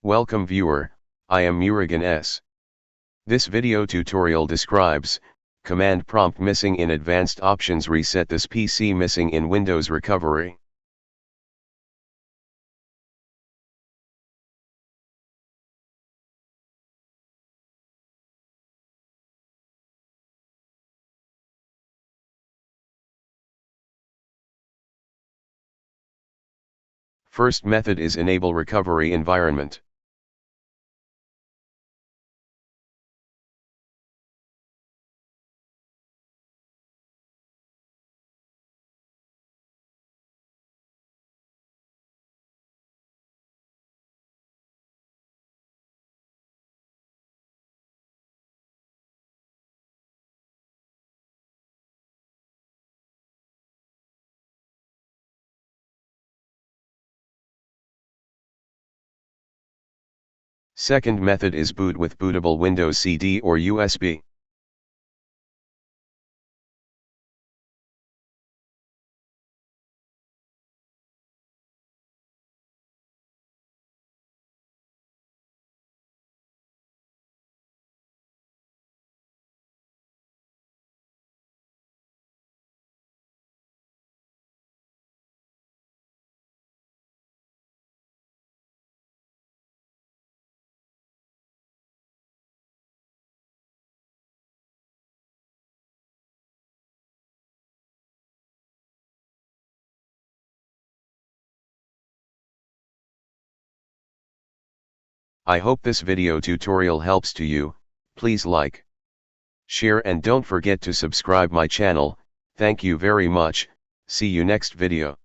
Welcome viewer, I am Murugan S. This video tutorial describes, command prompt missing in advanced options. Reset this PC missing in Windows recovery. First method is enable recovery environment. Second method is boot with bootable Windows CD or USB. I hope this video tutorial helps to you. Please like, share and don't forget to subscribe my channel. Thank you very much. See you next video.